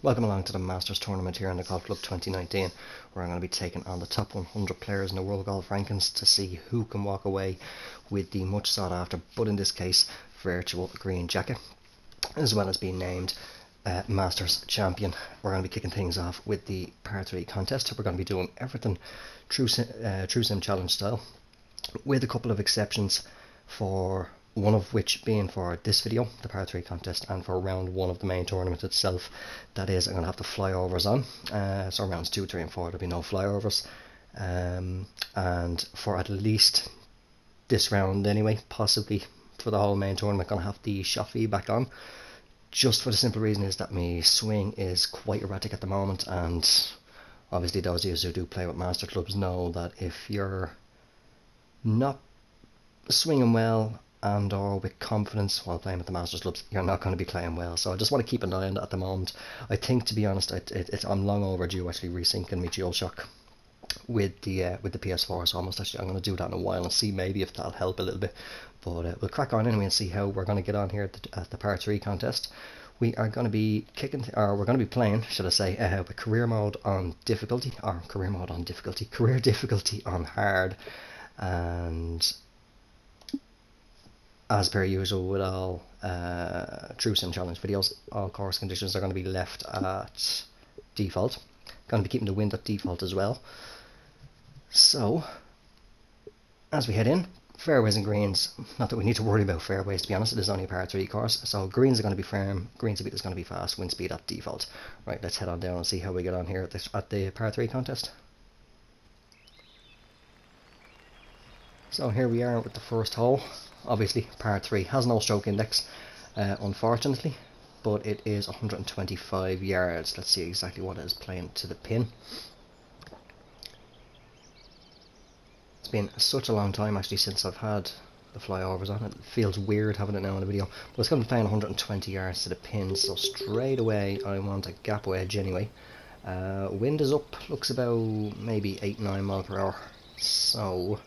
Welcome along to the Masters Tournament here in the Golf Club 2019, where I'm going to be taking on the top 100 players in the World Golf Rankings to see who can walk away with the much sought after, but in this case, virtual green jacket, as well as being named Masters Champion. We're going to be kicking things off with the par 3 contest. We're going to be doing everything True Sim Challenge style, with a couple of exceptions, for one of which being for this video, the par 3 contest, and for round 1 of the main tournament itself. That is, I'm going to have the flyovers on, so rounds 2, 3 and 4 there'll be no flyovers, and for at least this round anyway, possibly for the whole main tournament, I'm going to have the shot feedback on, just for the simple reason is that my swing is quite erratic at the moment, and obviously those of you who do play with master clubs know that if you're not swinging well and or with confidence while playing with the Masters clubs, you're not going to be playing well. So I just want to keep an eye on that at the moment. I think, to be honest, I'm long overdue actually resyncing my DualShock with the PS4, so I'm going to do that in a while and see maybe if that'll help a little bit. But we'll crack on anyway and see how we're going to get on here at the par 3 contest. We are going to be we're going to be playing, should I say, with career difficulty on hard, and as per usual with all True Sim Challenge videos, all course conditions are going to be left at default. Going to be keeping the wind at default as well. So, as we head in, fairways and greens, not that we need to worry about fairways, to be honest, it is only a par 3 course, so greens are going to be firm, green speed is going to be fast, wind speed at default. Right, let's head on down and see how we get on here at the par 3 contest. So here we are with the first hole. Obviously par 3 has no stroke index, unfortunately, but it is 125 yards. Let's see exactly what it is playing to the pin. It's been such a long time actually since I've had the flyovers on. It feels weird having it now in the video, but it's going to be playing 120 yards to the pin, so straight away I want a gap wedge anyway. Wind is up, looks about maybe 8-9 miles per hour, so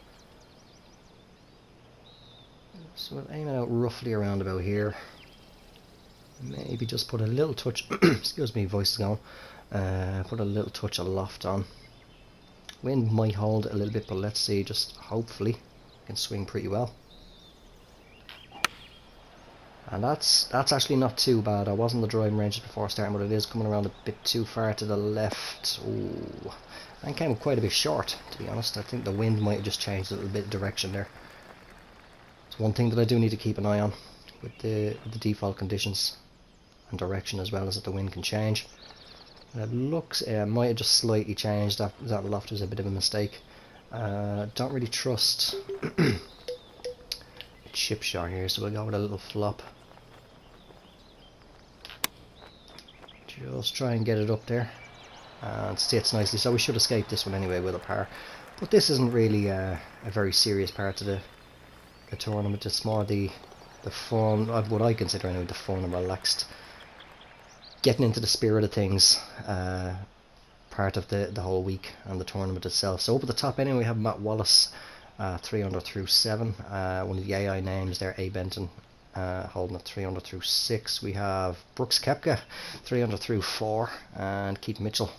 we'll aim it out roughly around about here. Maybe just put a little touch, excuse me, voice is going, put a little touch of loft on. Wind might hold a little bit, but let's see, just hopefully I can swing pretty well. And that's actually not too bad. I wasn't the driving ranges before starting, but it is coming around a bit too far to the left. Ooh, and came quite a bit short, to be honest. I think the wind might have just changed a little bit of direction there. It's one thing that I do need to keep an eye on with the default conditions and direction, as well as that the wind can change. And it looks, it might have just slightly changed. That loft was a bit of a mistake. Don't really trust a chip shot here, so we'll go with a little flop. Just try and get it up there and sits nicely. So we should escape this one anyway with a par. But this isn't really a very serious part of the tournament. It's more the fun, what I consider anyway, the fun and relaxed, getting into the spirit of things, part of the whole week and the tournament itself. So up at the top anyway we have Matt Wallace, 3 under through 7, one of the AI names there, A. Benton, holding at 3 under through 6. We have Brooks Koepka, 3 under through 4, and Keith Mitchell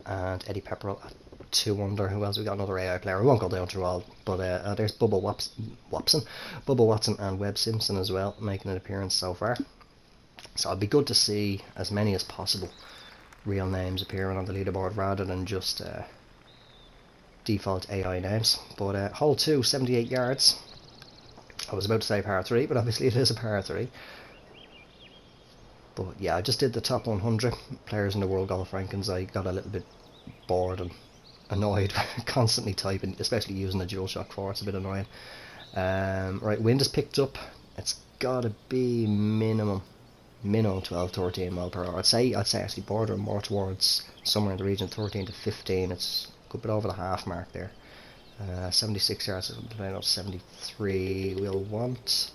and Eddie Pepperell at 2 under. Who else? We got another AI player. We won't go down through all, but there's Bubba Watson and Webb Simpson as well, making an appearance so far. So it'd be good to see as many as possible real names appearing on the leaderboard rather than just default AI names. But hole 2, 78 yards. I was about to say par 3, but obviously it is a par 3. But yeah, I just did the top 100 players in the World Golf Rankings. I got a little bit bored and annoyed constantly typing, especially using the DualShock 4. It's a bit annoying. Right, wind has picked up. It's got to be minimum 12-13 miles per hour. I'd say actually bordering more towards somewhere in the region of 13 to 15. It's a good bit over the half mark there. 76 yards, I'm playing out 73. We'll want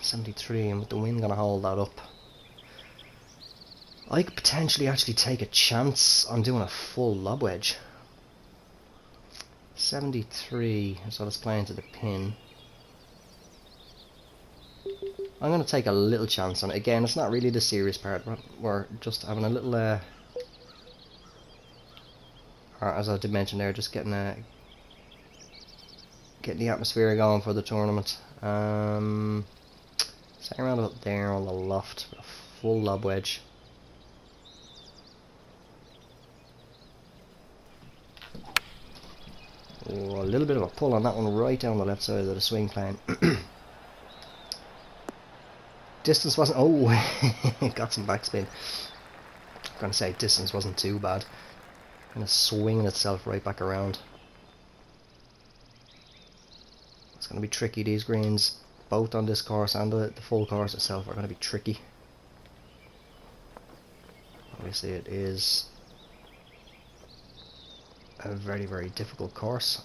73, and with the wind going to hold that up, I could potentially actually take a chance on doing a full lob wedge. 73 is what it's playing to the pin. I'm going to take a little chance on it. Again, it's not really the serious part. We're just having a little, or as I did mention there, just getting the atmosphere going for the tournament. Second round up there on the loft, a full lob wedge. Oh, a little bit of a pull on that one right down the left side of the swing plane. Distance wasn't... Oh, got some backspin. I'm going to say distance wasn't too bad. Kind of swinging itself right back around. It's going to be tricky, these greens. Both on this course and the full course itself are going to be tricky. Obviously it is a very, very difficult course.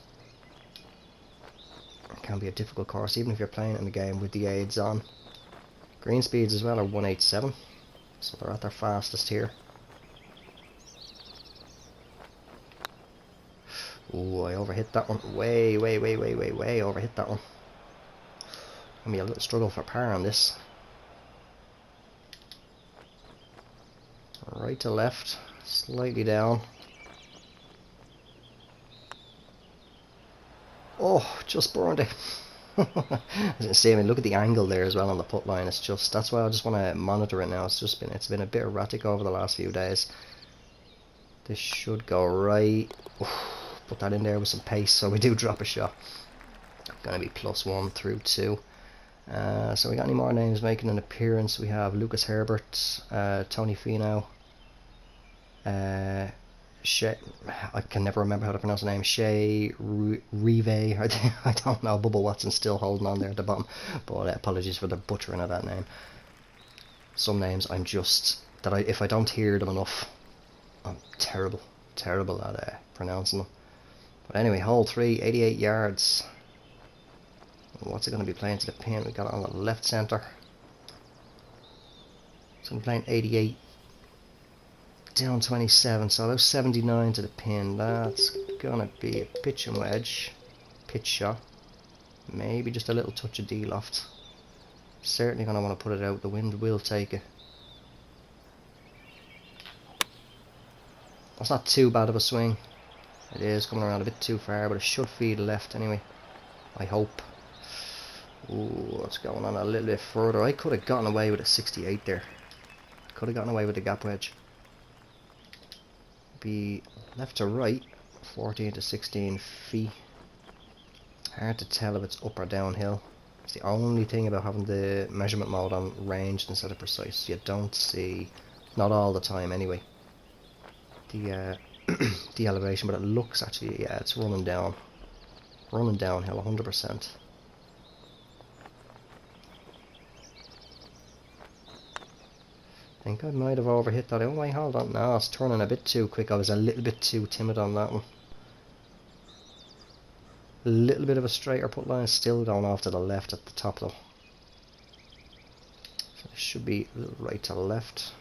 It can be a difficult course even if you're playing in the game with the aids on. Green speeds as well are 187, so they're at their fastest here. Oh, I overhit that one. Way overhit that one. Gonna be a little struggle for par on this. Right to left, slightly down. Oh, just burned it. As I say, I mean, look at the angle there as well on the putt line. It's just, that's why I just want to monitor it now. It's been a bit erratic over the last few days. This should go right. Put that in there with some pace, so we do drop a shot. Gonna be +1 through 2. So we got any more names making an appearance? We have Lucas Herbert, Tony Finau, Shay, I can never remember how to pronounce the name. Shay Rive. I don't know. Bubba Watson's still holding on there at the bottom, but apologies for the butchering of that name. Some names I'm just if I don't hear them enough, I'm terrible at pronouncing them. But anyway, hole 3, 88 yards. What's it going to be playing to the pin? We got it on the left centre. So I'm playing 88. Down 27, so about 79 to the pin. That's gonna be a pitch and wedge, pitch shot, maybe just a little touch of D-loft. Certainly gonna want to put it out. The wind will take it. That's not too bad of a swing. It is coming around a bit too far, but it should feed left anyway, I hope. Ooh, what's going on a little bit further? I could have gotten away with a 68 there. Could have gotten away with the gap wedge. Be left to right, 14 to 16 feet. Hard to tell if it's up or downhill. It's the only thing about having the measurement mode on ranged instead of precise. You don't see, not all the time anyway, the the elevation, but it looks actually, yeah, it's running downhill 100%. I think I might have overhit that. Oh wait, hold on. No, it's turning a bit too quick. I was a little bit too timid on that one. A little bit of a straighter putt line, still going off to the left at the top though. So it should be a little right to left.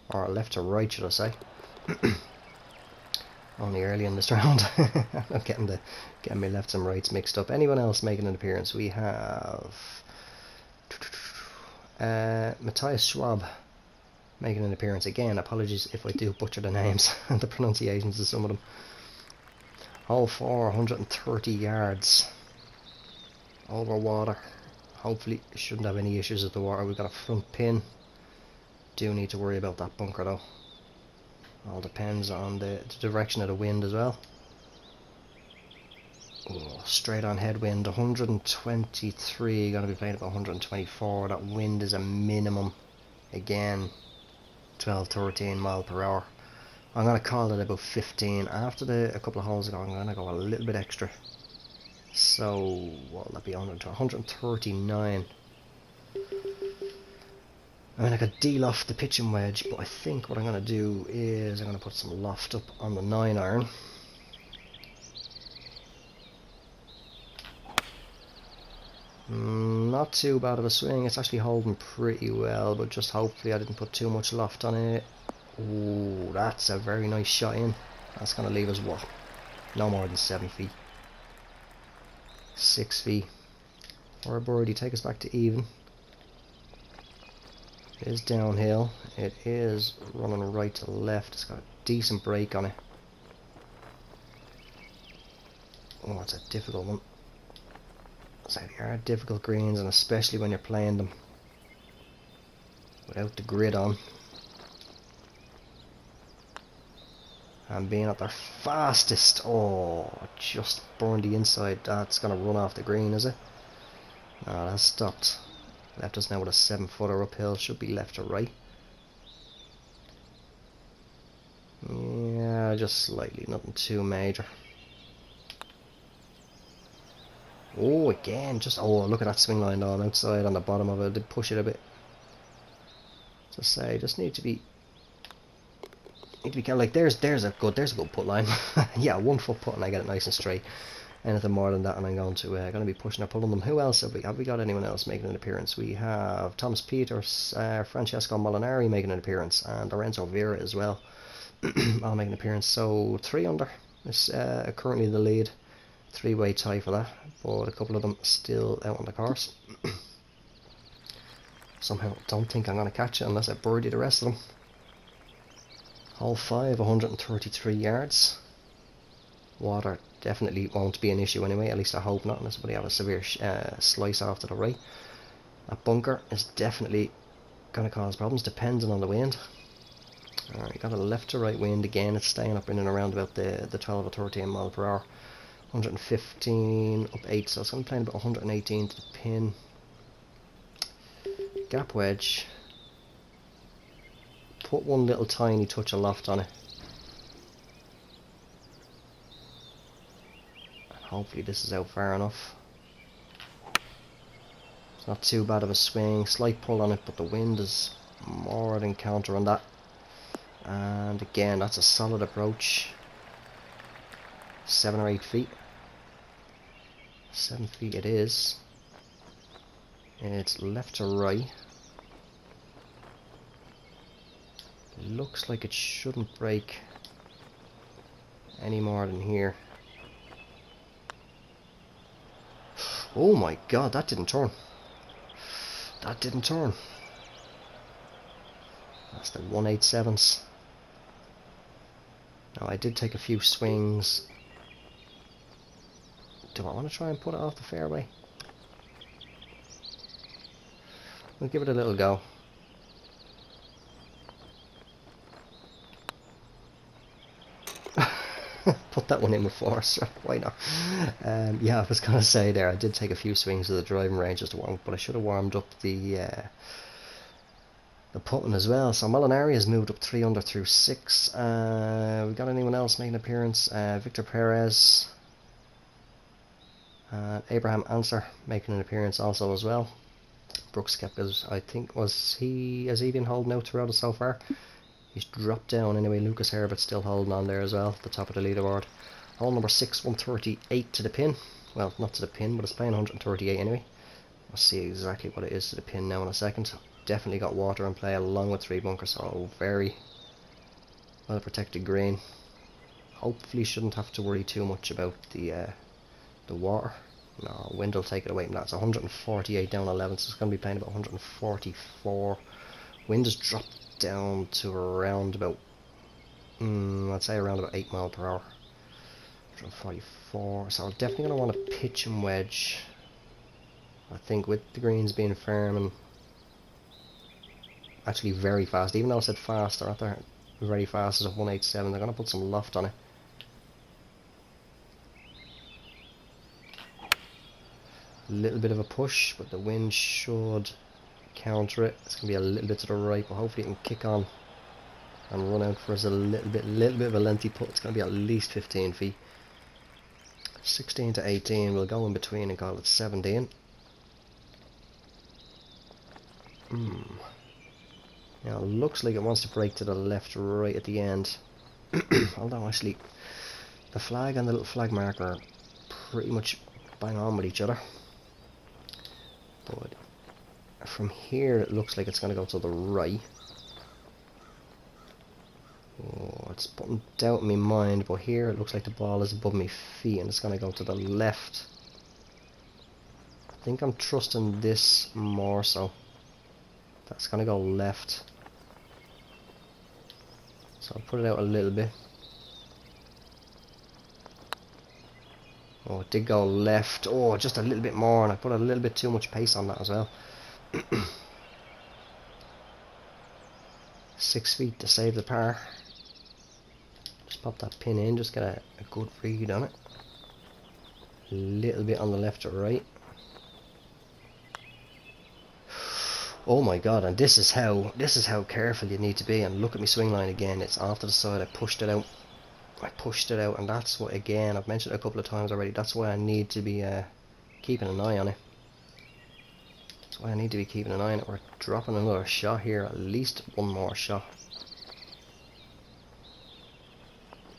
Or left to right, should I say. Only early in this round. I'm getting my lefts and rights mixed up. Anyone else making an appearance? We have Matthias Schwab making an appearance again. Apologies if I do butcher the names and the pronunciations of some of them. Hole 4, 130 yards over water. Hopefully shouldn't have any issues with the water. We've got a front pin. Do need to worry about that bunker though. All depends on the direction of the wind as well. Oh, straight on headwind, 123, going to be playing about 124. That wind is a minimum, again, 12-13 mile per hour. I'm going to call it about 15. After a couple of holes ago, I'm going to go a little bit extra. So, what will that be? 139. I mean, I could de-loft the pitching wedge, but I think what I'm going to do is I'm going to put some loft up on the 9-iron. Not too bad of a swing. It's actually holding pretty well, but just hopefully I didn't put too much loft on it. Ooh, that's a very nice shot in. That's going to leave us, what? No more than 7 feet. 6 feet. Or a birdie, take us back to even. It is downhill. It is running right to left. It's got a decent break on it. Oh, it's a difficult one. So they are difficult greens, and especially when you're playing them without the grid on. And being at their fastest. Oh, just burned the inside. That's going to run off the green, is it? No, that's stopped. Left us now with a 7-footer uphill. Should be left to right. Yeah, just slightly. Nothing too major. Oh, again. Just, oh, look at that swing line on outside on the bottom of it. I did push it a bit. To say, just need to be kind of like, there's a good put line. Yeah, 1 foot put and I get it nice and straight. Anything more than that and I'm going to be pushing or pulling them. Who else have we? Have we got anyone else making an appearance? We have Thomas Peters, Francesco Molinari making an appearance, and Lorenzo Vera as well. I'll make an appearance. So 3 under is currently the lead. 3-way tie for that, but a couple of them still out on the course. Somehow don't think I'm going to catch it unless I birdie the rest of them. Hole 5, 133 yards. Water definitely won't be an issue anyway, at least I hope not, unless somebody have a severe slice off to the right. A bunker is definitely going to cause problems depending on the wind. Alright, got a left to right wind again. It's staying up in and around about the 12 or 13 mile per hour. 115 up 8, so it's going to be playing about 118 to the pin. Gap wedge. Put one little tiny touch of loft on it. And hopefully this is out far enough. It's not too bad of a swing. Slight pull on it, but the wind is more than countering that. And again, that's a solid approach. 7 or 8 feet. 7 feet it is. It's left to right. Looks like it shouldn't break any more than here. Oh my god, that didn't turn. That didn't turn. That's the 187s. Now I did take a few swings. Do I want to try and put it off the fairway? We'll give it a little go. Put that one in with force, why not? Yeah, I was going to say there, I did take a few swings to the driving range just to warm up, but I should have warmed up the putting as well. So Molinari has moved up 3 under through 6. We got anyone else making an appearance? Victor Perez. Abraham Answer making an appearance also as well. Brooks Koepka, I think, has he been holding out throughout it so far? He's dropped down anyway. Lucas Herbert's still holding on there as well, the top of the leaderboard. Hole number 6, 138 to the pin. Well, not to the pin, but it's playing 138 anyway. I'll see exactly what it is to the pin now in a second. Definitely got water in play along with 3 bunkers, so very well protected green. Hopefully shouldn't have to worry too much about the water. No, wind will take it away from that. It's 148 down 11, so it's going to be playing about 144. Wind has dropped down to around about, I'd say around about 8 mile per hour. 144, so I'm definitely going to want to pitch and wedge. I think with the greens being firm and actually very fast, even though I said fast, they're at their very fast as a 187, they're going to put some loft on it. A little bit of a push, but the wind should counter it. It's going to be a little bit to the right, but hopefully it can kick on and run out for us a little bit of a lengthy putt. It's going to be at least 15 feet. 16 to 18, we'll go in between and call it 17. Now it looks like it wants to break to the left right at the end. Although actually the flag and the little flag marker are pretty much bang on with each other. But from here it looks like it's going to go to the right. Oh, it's putting doubt in my mind, but here it looks like the ball is above my feet and it's going to go to the left. I think I'm trusting this more so. That's going to go left. So I'll put it out a little bit. Oh, it did go left. Oh, just a little bit more, and I put a little bit too much pace on that as well. 6 feet to save the par. Just pop that pin in, just get a good read on it. A little bit on the left or right. Oh my god, and this is how careful you need to be. And look at my swing line again, it's off to the side. I pushed it out, and that's what, again, I've mentioned it a couple of times already, that's why I need to be keeping an eye on it. That's why I need to be keeping an eye on it. We're dropping another shot here, at least one more shot.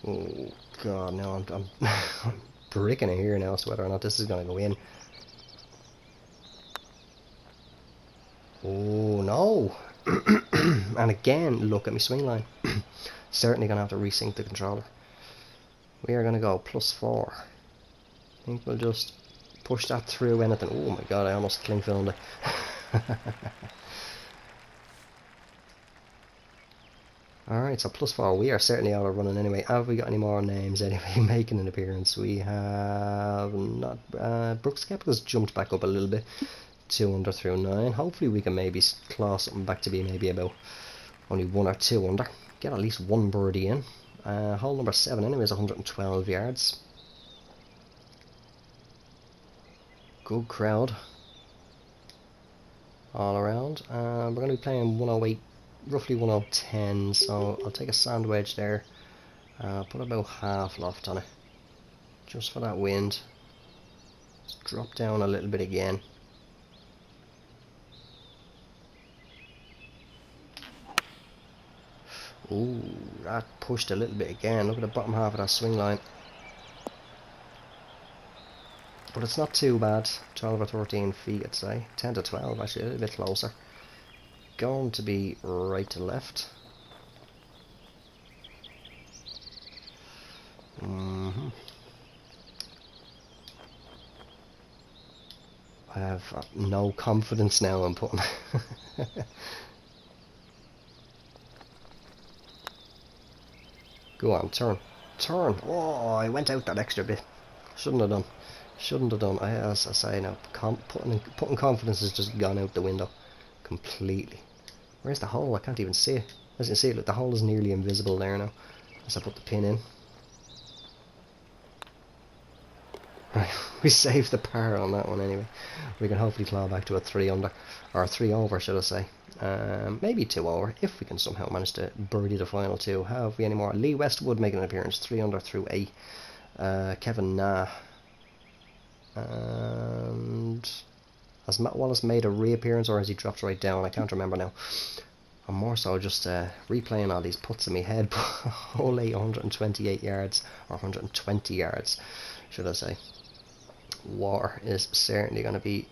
Oh god, no, I'm I'm bricking it here now as to whether or not this is going to go in. Oh no! And again, look at my swing line. Certainly going to have to resync the controller. We are going to go +4. I think we'll just push that through anything. Oh my god, I almost cling filmed it. Alright, so +4. We are certainly out of running anyway. Have we got any more names anyway making an appearance? We have not. Brooks Kepka's jumped back up a little bit. 2 under through 9. Hopefully we can maybe claw something back to be maybe about only 1 or 2 under. Get at least one birdie in. Hole number 7 anyway is 112 yards. Good crowd all around. We're going to be playing 108, roughly 110, so I'll take a sand wedge there. Put about half loft on it, just for that wind. Let's drop down a little bit again. Ooh, that pushed a little bit again. Look at the bottom half of that swing line. But it's not too bad. 12 or 13 feet, I'd say. 10 to 12, actually, a little bit closer. Going to be right to left. I have no confidence now in putting... Go on, turn. Turn! Oh, I went out that extra bit. Shouldn't have done. Shouldn't have done. As I say now, putting confidence has just gone out the window completely. Where's the hole? I can't even see it. As you can see, look, the hole is nearly invisible there now. As I put the pin in. Right, we saved the par on that one anyway. We can hopefully claw back to a 3 under, or 3 over, should I say. Maybe 2 over, if we can somehow manage to birdie the final 2. Have we any more? Lee Westwood making an appearance, 3 under through 8. Kevin Na. And has Matt Wallace made a reappearance, or has he dropped right down? I can't remember now. I'm more so just replaying all these putts in my head. Hole 8, 128 yards, or 120 yards, should I say. Water is certainly going to be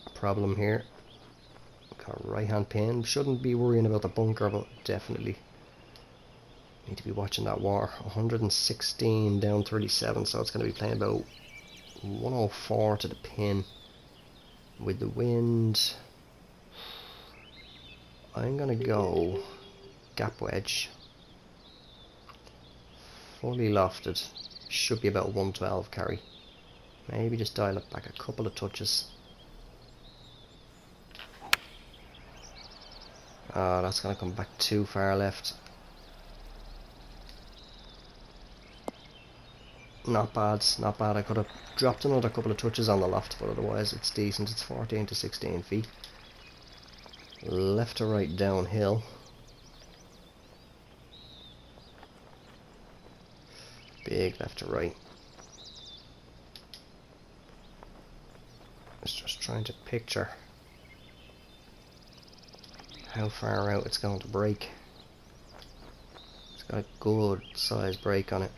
a problem here. Got a right hand pin. Shouldn't be worrying about the bunker, but definitely need to be watching that water. 116 down 37, so it's going to be playing about 104 to the pin. With the wind, I'm going to go gap wedge. Fully lofted. Should be about 112 carry. Maybe just dial it back a couple of touches. Oh, that's going to come back too far left. Not bad, not bad. I could have dropped another couple of touches on the loft, but otherwise it's decent. It's 14 to 16 feet. Left to right downhill. Big left to right. Just trying to picture how far out it's going to break. It's got a good size break on it.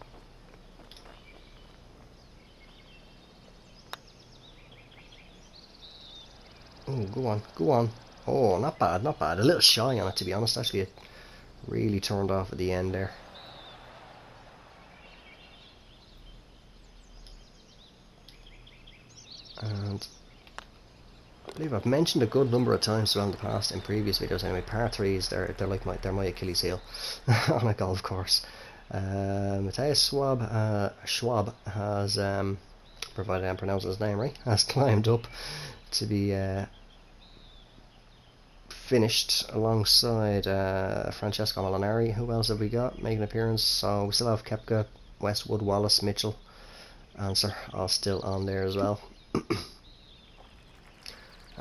Oh, go on, go on. Oh, not bad, not bad. A little shy on it, to be honest. Actually, it really turned off at the end there. And believe I've mentioned a good number of times around the past in previous videos. Anyway, par threes, they're like my Achilles heel on a golf course. Matthias Schwab has, provided I'm pronouncing his name right, has climbed up to be finished alongside Francesco Molinari. Who else have we got making an appearance? So we still have Koepka, Westwood, Wallace, Mitchell, Answer all still on there as well.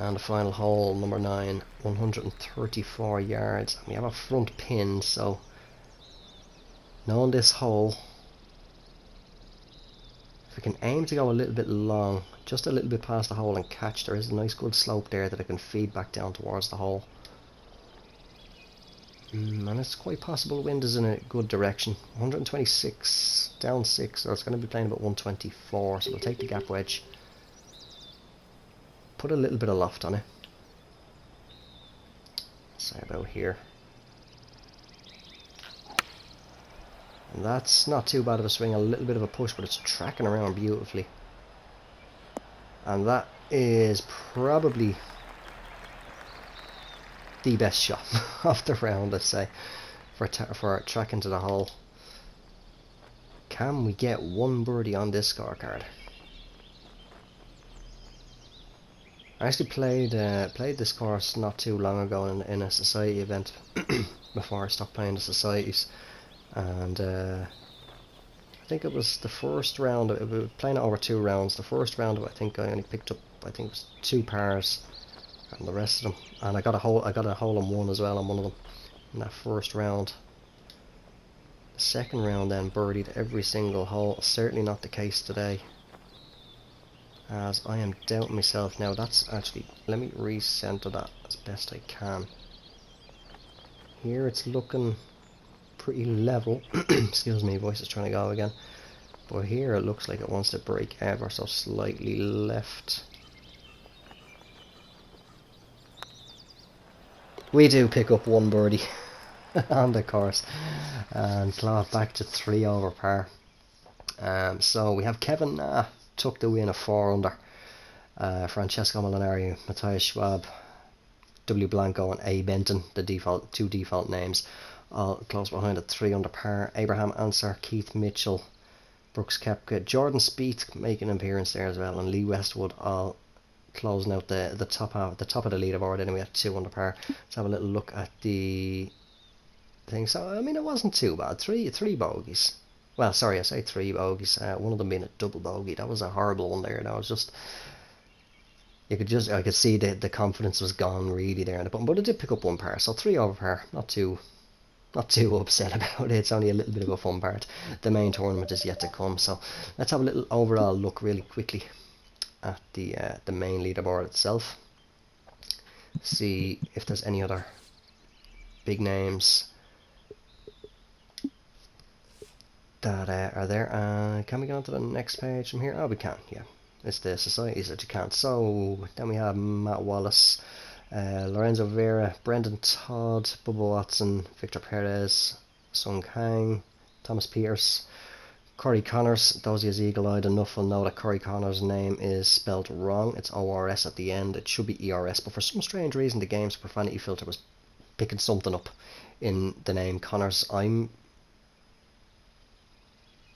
And the final hole, number 9, 134 yards. We have a front pin, so knowing this hole, if we can aim to go a little bit long, just a little bit past the hole and catch, there is a nice good slope there that I can feed back down towards the hole. And it's quite possible wind is in a good direction. 126, down 6, so it's going to be playing about 124, so we'll take the gap wedge. Put a little bit of loft on it. Say about here. And that's not too bad of a swing, a little bit of a push, but it's tracking around beautifully. And that is probably the best shot of the round, let's say, for tracking to the hole. Can we get one birdie on this scorecard? I actually played this course not too long ago in a society event before I stopped playing the societies, and I think it was the first round. We were playing it over 2 rounds. The first round, I think I only picked up, I think it was 2 pars, and the rest of them. And I got a hole in one as well on one of them in that first round. The second round then birdied every single hole. Certainly not the case today, as I am doubting myself now. That's actually, let me recenter that as best I can. Here it's looking pretty level. Excuse me, voice is trying to go again. But here it looks like it wants to break ever so slightly left. We do pick up one birdie on the course and claw it back to 3 over par. So we have Kevin took the win of 4 under. Francesco Molinari, Matthias Schwab, W Blanco and A Benton, the two default names, all close behind at 3 under par. Abraham Answer, Keith Mitchell, Brooks Koepka, Jordan Spieth making an appearance there as well, and Lee Westwood all closing out the top of the leaderboard anyway at 2 under par. Let's have a little look at the thing. So I mean, it wasn't too bad. Three bogeys. Well, sorry, I say 3 bogeys. One of them being a double bogey. That was a horrible one there. That was just, I could see the confidence was gone really there in the button. But it did pick up 1 par, so 3 over par. Not too upset about it. It's only a little bit of a fun part. The main tournament is yet to come. So let's have a little overall look really quickly at the main leaderboard itself. See if there's any other big names that are there. Can we go on to the next page from here? Oh, we can, yeah. It's the societies that you can't. So then we have Matt Wallace, Lorenzo Vera, Brendan Todd, Bubba Watson, Victor Perez, Sung Kang, Thomas Peters, Corey Connors. Those of you eagle-eyed enough will know that Corey Connors' name is spelled wrong. It's ORS at the end. It should be ERS, but for some strange reason the game's profanity filter was picking something up in the name Connors. I'm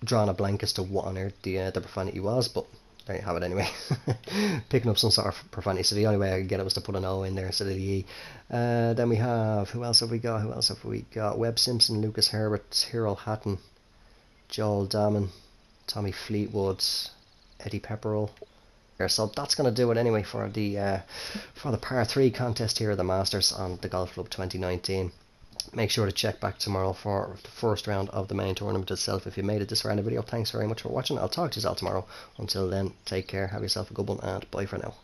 drawing a blank as to what on earth the profanity was, but there you have it anyway. Picking up some sort of profanity, so the only way I could get it was to put an O in there instead of the E. Then we have, who else have we got? Webb Simpson, Lucas Herbert, Hyrule Hatton, Joel Damon, Tommy Fleetwood, Eddie Pepperell. So that's going to do it anyway for the par 3 contest here at the Masters on the Golf Club 2019. Make sure to check back tomorrow for the first round of the main tournament itself. If you made it this far in the video, thanks very much for watching. I'll talk to you all tomorrow. Until then, take care, have yourself a good one, and bye for now.